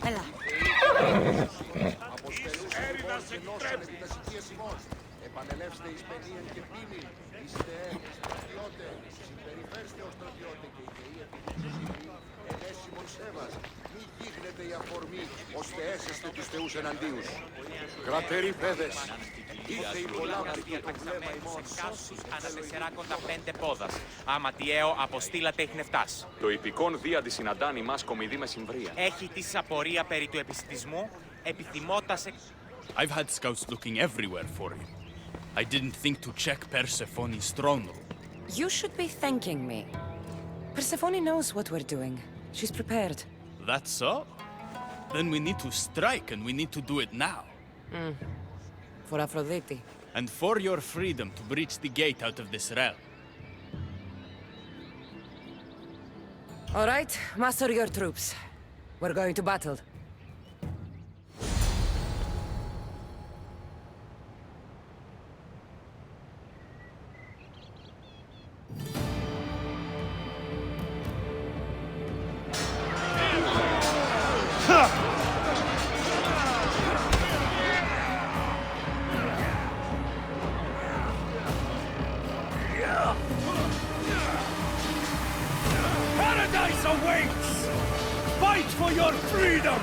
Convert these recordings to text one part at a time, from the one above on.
Έλα. Επανελεύστε εις παινίαν και πίνη. Είστε στρατιώτε. Συμπεριφέρστε ως στρατιώτε και οι θεοί επιδείξουσιν ενέσιμον σέβας. Μη γίγνετε η αφορμή, ώστε έσεστε τους θεούς εναντίους. Κρατεροί παιδες, ήρθε η πολλάμαρη και το βλέμμα ημών. Κάσους ανά 4,5 πόδας. Αματιαίο αποστήλατε ειχνευτάς. Το υπηκόν δίαντι συναντάν ημάς κομιδή με συμβρία. Έχει τη απορία περί του επιστημισμού, επιθυμώτας I've had scouts looking everywhere for you. I didn't think to check Persephone's throne room. You should be thanking me. Persephone knows what we're doing. She's prepared. That's so? Then we need to strike, and we need to do it now. For Aphrodite. And for your freedom to breach the gate out of this realm. All right, muster your troops. We're going to battle. Paradise awaits! Fight for your freedom!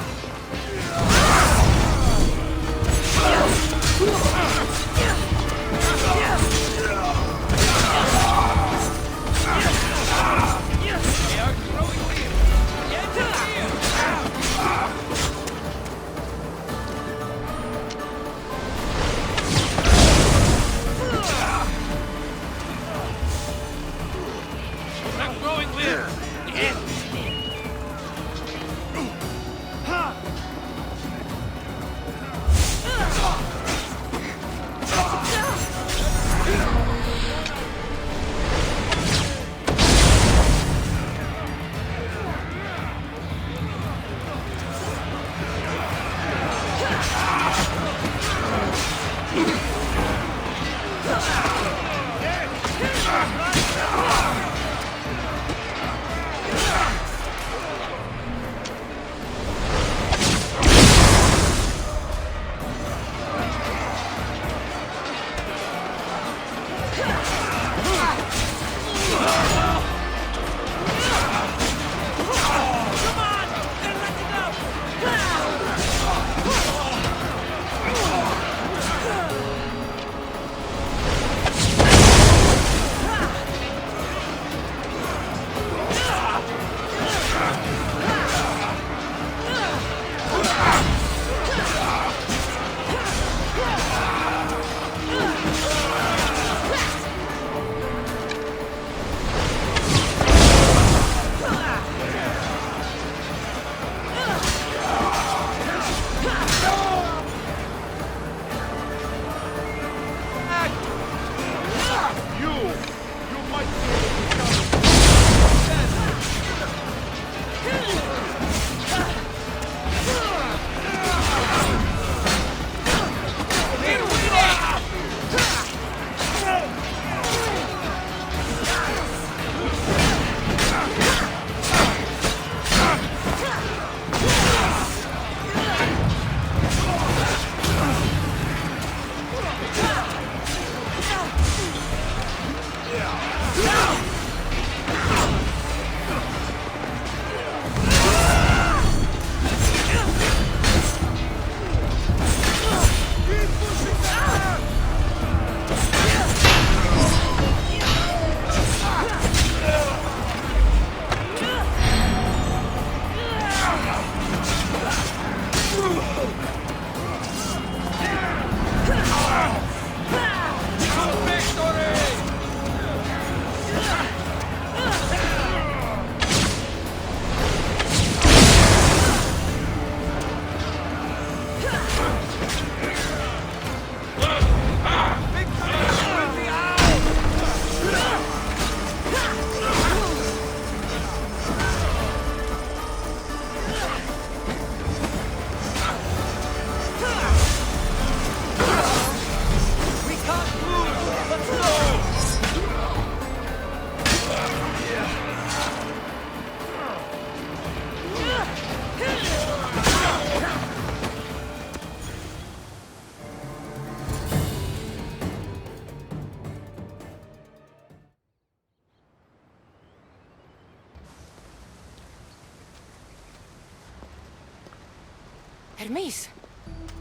Hermes,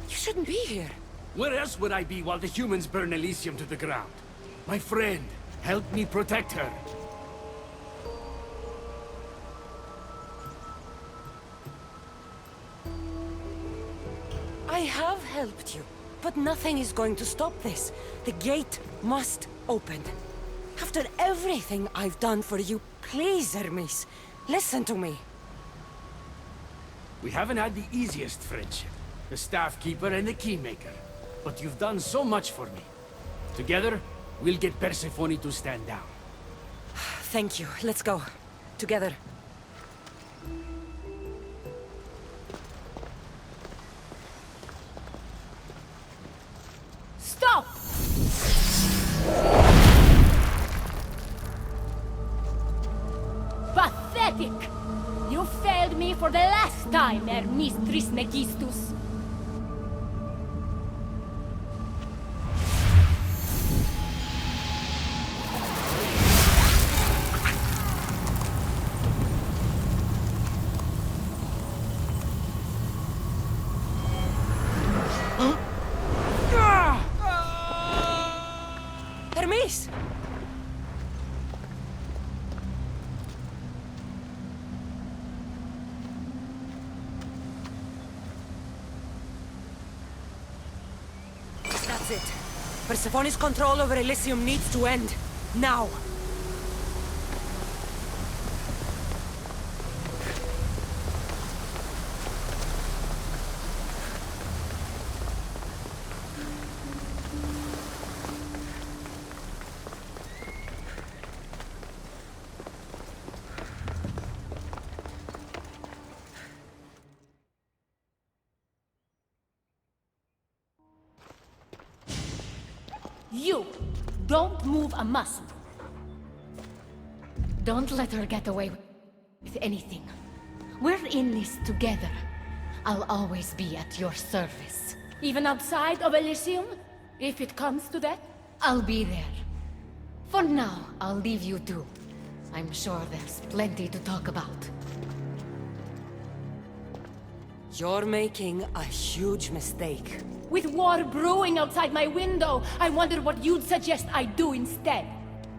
you shouldn't be here. Where else would I be while the humans burn Elysium to the ground? My friend, help me protect her. I have helped you, but nothing is going to stop this. The gate must open. After everything I've done for you, please, Hermes, listen to me. We haven't had the easiest friendship. The staff keeper and the keymaker. But you've done so much for me. Together, we'll get Persephone to stand down. Thank you. Let's go. Together. Stop! Pathetic! You failed me for the last time, Hermes Trismegistus. Hermes! That's it. Persephone's control over Elysium needs to end. Now! You! Don't move a muscle. Don't let her get away with anything. We're in this together. I'll always be at your service. Even outside of Elysium? If it comes to that? I'll be there. For now, I'll leave you two. I'm sure there's plenty to talk about. You're making a huge mistake. With war brewing outside my window, I wonder what you'd suggest I do instead.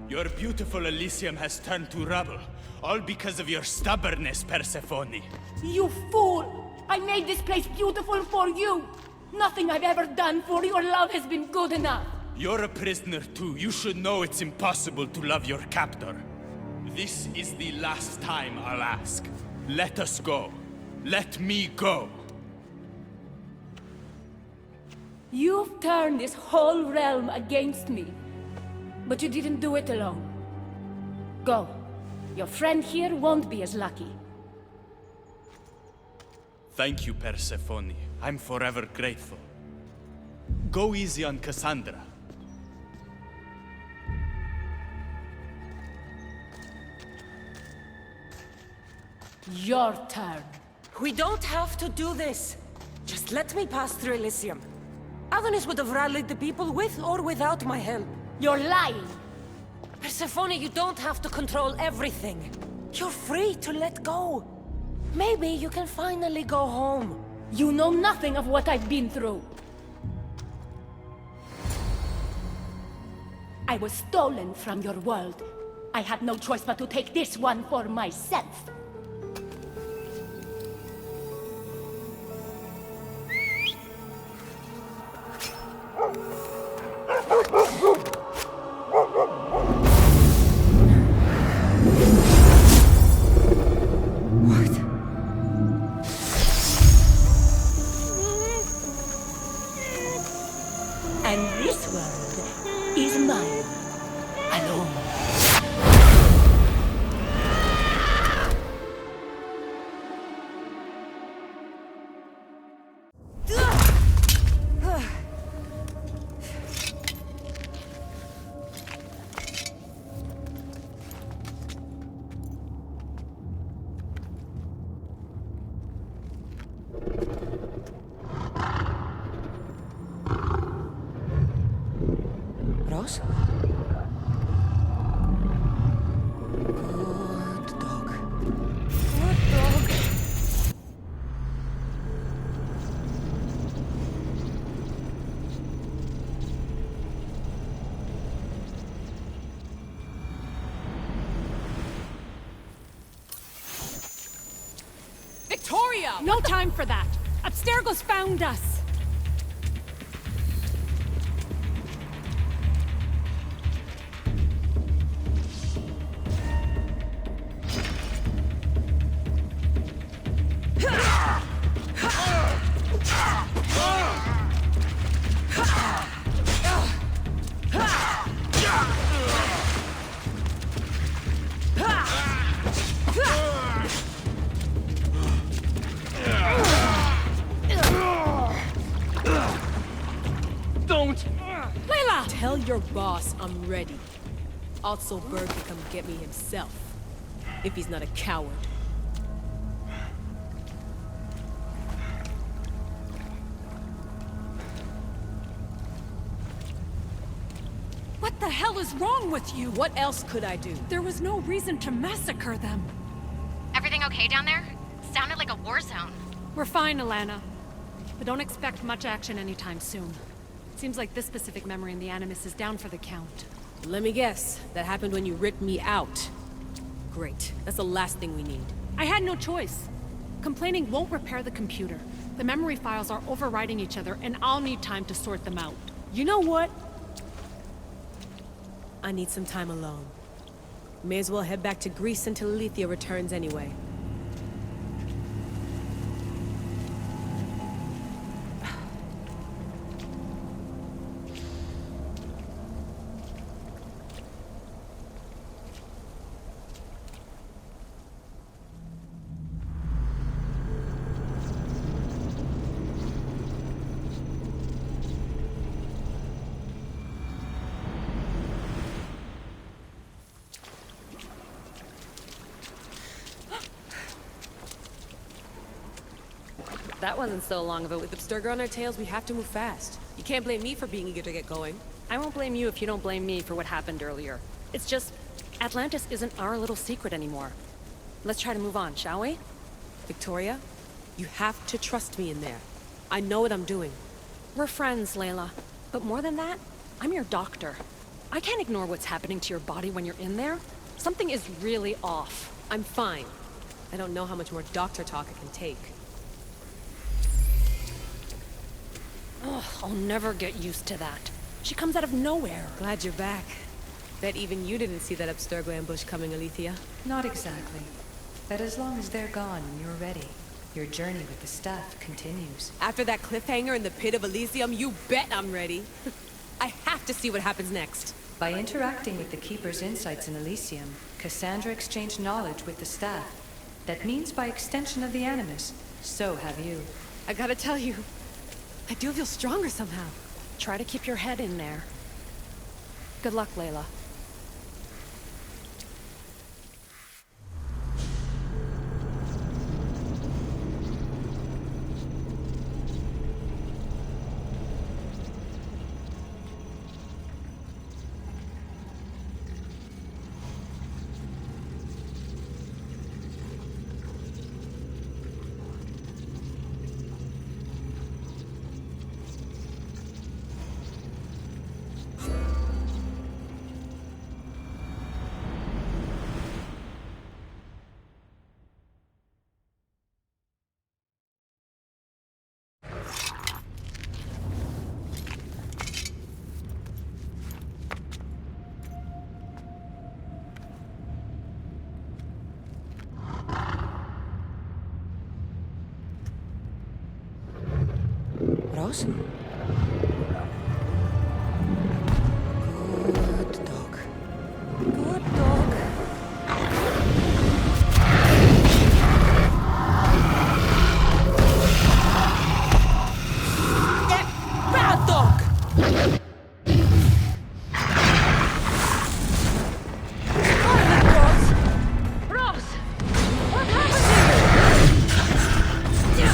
Your beautiful Elysium has turned to rubble, all because of your stubbornness, Persephone. You fool! I made this place beautiful for you! Nothing I've ever done for your love has been good enough! You're a prisoner too. You should know it's impossible to love your captor. This is the last time I'll ask. Let us go. Let me go. You've turned this whole realm against me. But you didn't do it alone. Go. Your friend here won't be as lucky. Thank you, Persephone. I'm forever grateful. Go easy on Cassandra. Your turn. We don't have to do this. Just let me pass through Elysium. Adonis would have rallied the people with or without my help. You're lying. Persephone, you don't have to control everything. You're free to let go. Maybe you can finally go home. You know nothing of what I've been through. I was stolen from your world. I had no choice but to take this one for myself. What? And this world is mine. Alone. Elysia! No time for that! Abstergo's found us! Layla! Tell your boss I'm ready. Also, Berg can come get me himself. If he's not a coward. What the hell is wrong with you? What else could I do? There was no reason to massacre them. Everything okay down there? Sounded like a war zone. We're fine, Alana. But don't expect much action anytime soon. Seems like this specific memory in the Animus is down for the count. Let me guess. That happened when you ripped me out. Great. That's the last thing we need. I had no choice. Complaining won't repair the computer. The memory files are overriding each other, and I'll need time to sort them out. You know what? I need some time alone. May as well head back to Greece until Elysia returns anyway. That wasn't so long of it. With Abstergo on our tails, we have to move fast. You can't blame me for being eager to get going. I won't blame you if you don't blame me for what happened earlier. It's just, Atlantis isn't our little secret anymore. Let's try to move on, shall we? Victoria, you have to trust me in there. I know what I'm doing. We're friends, Layla. But more than that, I'm your doctor. I can't ignore what's happening to your body when you're in there. Something is really off. I'm fine. I don't know how much more doctor talk I can take. Ugh, I'll never get used to that. She comes out of nowhere. Glad you're back. Bet even you didn't see that Abstergo ambush coming, Elysia. Not exactly. But as long as they're gone and you're ready, your journey with the staff continues. After that cliffhanger in the pit of Elysium, you bet I'm ready. I have to see what happens next. By interacting with the Keeper's insights in Elysium, Cassandra exchanged knowledge with the staff. That means by extension of the Animus, so have you. I gotta tell you, I do feel stronger somehow. Try to keep your head in there. Good luck, Layla. Rose? Good dog. Good dog. Bad dog! Rose! What happened to you?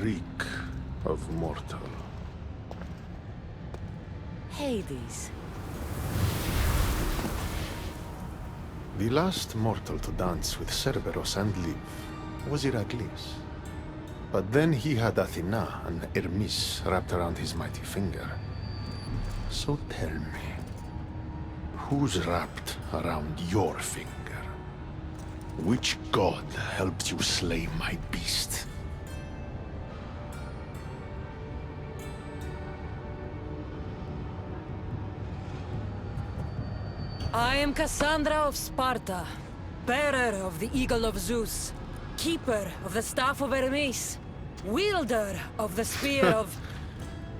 reek of mortal. Hades. The last mortal to dance with Cerberus and live was Heracles. But then he had Athena and Hermes wrapped around his mighty finger. So tell me, who's wrapped around your finger? Which god helped you slay my beast? I am Cassandra of Sparta, bearer of the Eagle of Zeus, keeper of the Staff of Hermes, wielder of the Spear of...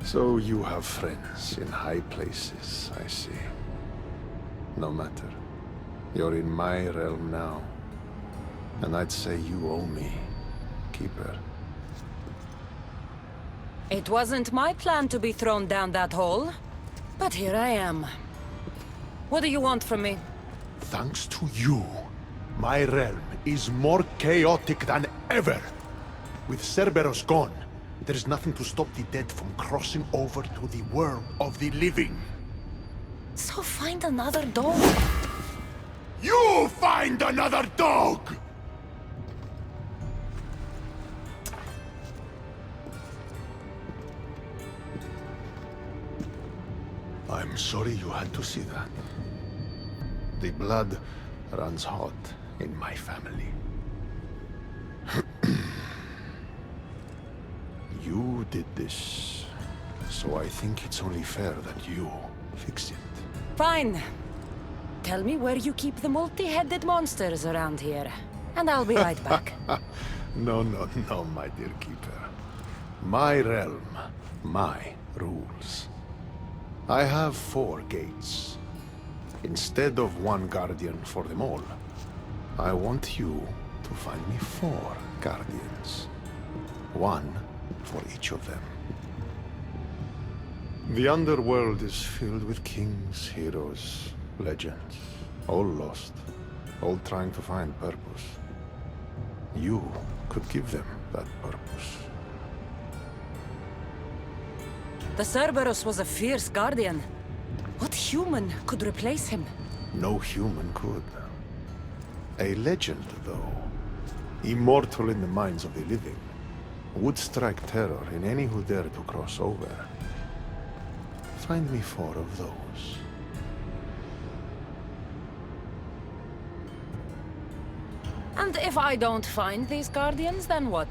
So you have friends in high places, I see. No matter. You're in my realm now. And I'd say you owe me, Keeper. It wasn't my plan to be thrown down that hole, but here I am. What do you want from me? Thanks to you, my realm is more chaotic than ever. With Cerberus gone, there's nothing to stop the dead from crossing over to the world of the living. So find another dog. You find another dog! I'm sorry you had to see that. The blood runs hot in my family. You did this, so I think it's only fair that you fix it. Fine. Tell me where you keep the multi-headed monsters around here, and I'll be right back. No, my dear Keeper. My realm, my rules. I have 4 gates. Instead of 1 guardian for them all, I want you to find me 4 guardians. 1 for each of them. The underworld is filled with kings, heroes, legends, all lost, all trying to find purpose. You could give them that purpose. The Cerberus was a fierce guardian. What human could replace him? No human could. A legend, though, immortal in the minds of the living, would strike terror in any who dare to cross over. Find me 4 of those. And if I don't find these guardians, then what?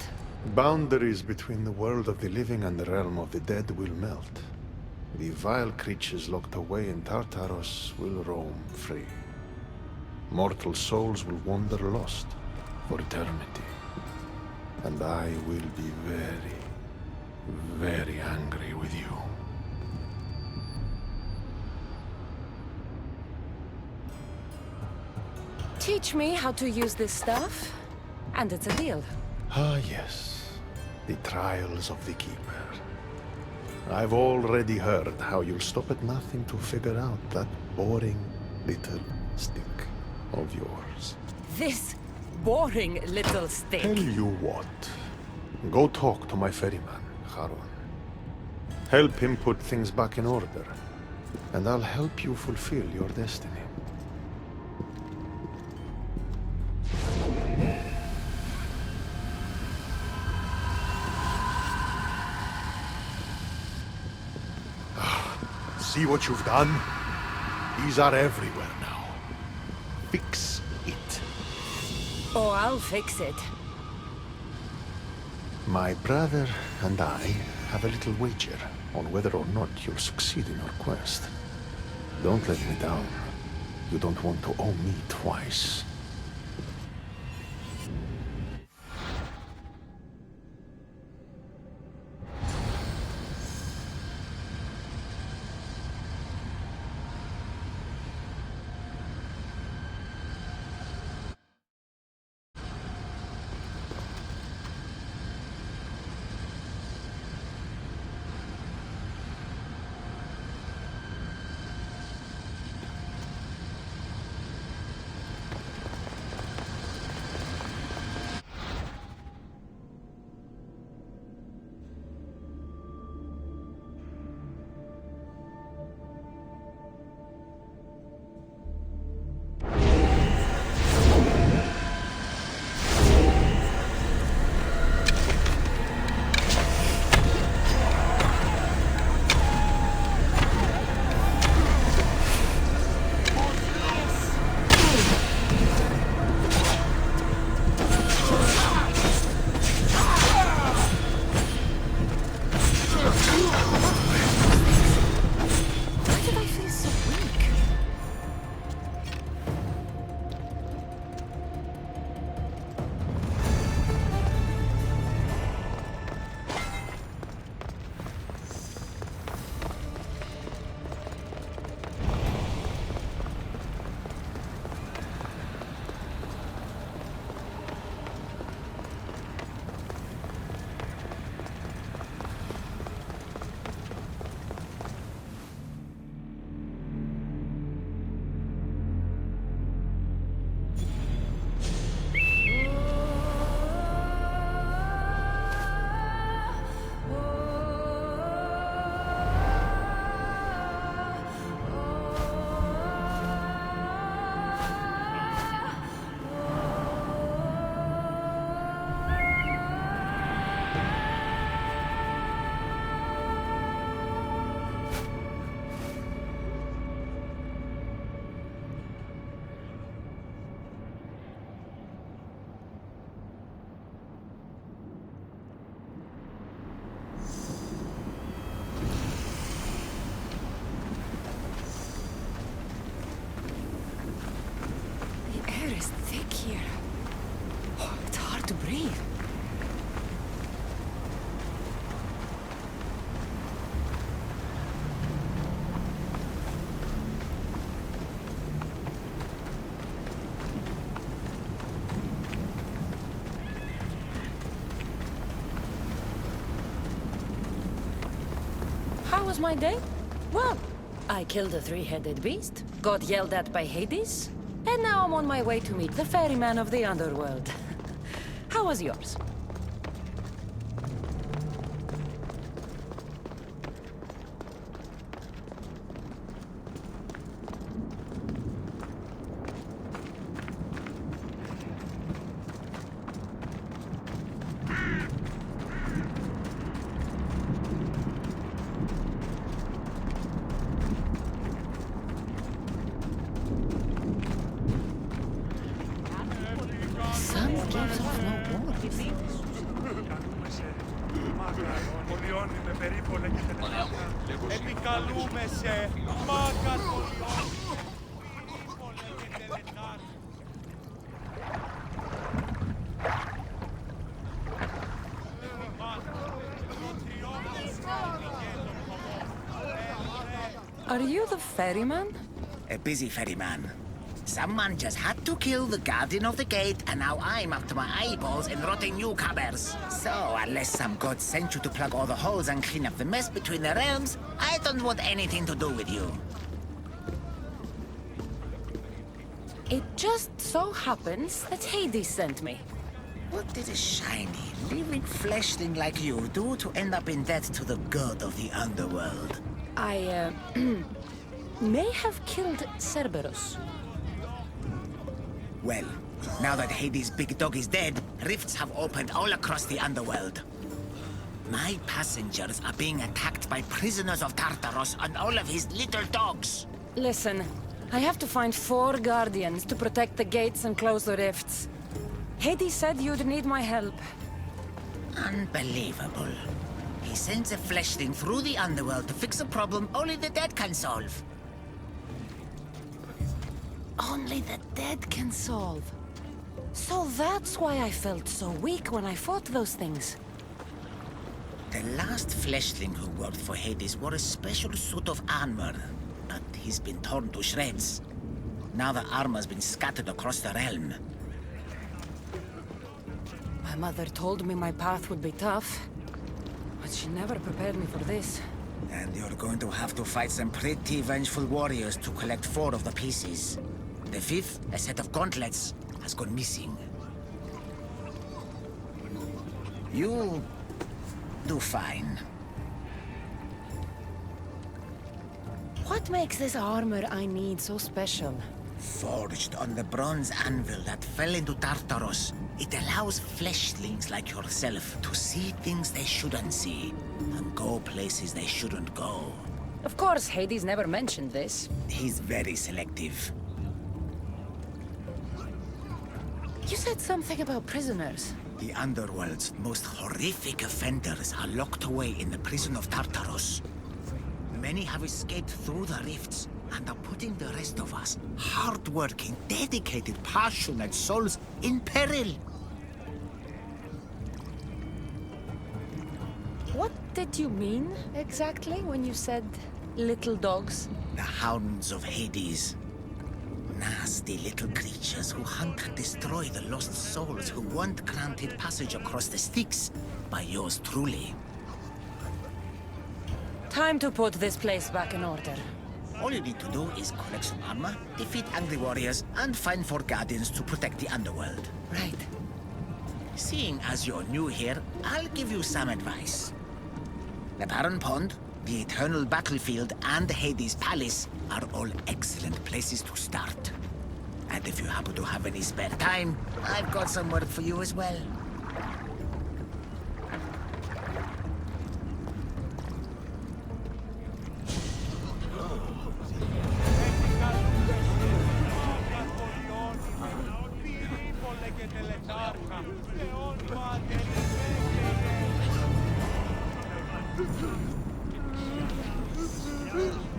Boundaries between the world of the living and the realm of the dead will melt. The vile creatures locked away in Tartaros will roam free. Mortal souls will wander lost for eternity. And I will be very, very angry with you. Teach me how to use this stuff, and it's a deal. Ah, yes. The trials of the Keeper. I've already heard how you'll stop at nothing to figure out that boring little stick of yours. This boring little stick. Tell you what. Go talk to my ferryman, Charon. Help him put things back in order, and I'll help you fulfill your destiny. See what you've done? These are everywhere now. Fix it. Oh, I'll fix it. My brother and I have a little wager on whether or not you'll succeed in your quest. Don't let me down. You don't want to owe me twice. air is thick here. Oh, it's hard to breathe. How was my day? Well, I killed a three-headed beast, got yelled at by Hades, and now I'm on my way to meet the ferryman of the underworld. How was yours? Sun gives off no warmth. Επικαλούμε σε μάγκα τολιών. Are you the ferryman? A busy ferryman. Someone just had to kill the guardian of the gate, and now I'm up to my eyeballs in rotting newcomers. So, unless some god sent you to plug all the holes and clean up the mess between the realms, I don't want anything to do with you. It just so happens that Hades sent me. What did a shiny, living fleshling like you do to end up in debt to the god of the underworld? I, may have killed Cerberus. Well, now that Hades' big dog is dead, rifts have opened all across the underworld. My passengers are being attacked by prisoners of Tartaros and all of his little dogs. Listen, I have to find 4 guardians to protect the gates and close the rifts. Hades said you'd need my help. Unbelievable. He sends a fleshling through the underworld to fix a problem only the dead can solve. Only the dead can solve. So that's why I felt so weak when I fought those things. The last fleshling who worked for Hades wore a special suit of armor, but he's been torn to shreds. Now the armor's been scattered across the realm. My mother told me my path would be tough, but she never prepared me for this. And you're going to have to fight some pretty vengeful warriors to collect 4 of the pieces. The 5th, a set of gauntlets, has gone missing. You'll do fine. What makes this armor I need so special? Forged on the bronze anvil that fell into Tartaros, it allows fleshlings like yourself to see things they shouldn't see, and go places they shouldn't go. Of course, Hades never mentioned this. He's very selective. You said something about prisoners. The underworld's most horrific offenders are locked away in the prison of Tartaros. Many have escaped through the rifts and are putting the rest of us, hard-working, dedicated, passionate souls, in peril. What did you mean, exactly, when you said little dogs? The hounds of Hades. Nasty little creatures who hunt and destroy the lost souls who weren't granted passage across the Styx by yours truly. Time to put this place back in order. All you need to do is collect some armor, defeat angry warriors, and find 4 guardians to protect the underworld. Right. Seeing as you're new here, I'll give you some advice. The Barren Pond, the Eternal Battlefield, and Hades Palace are all excellent places to start. And if you happen to have any spare time, I've got some work for you as well. Thank you.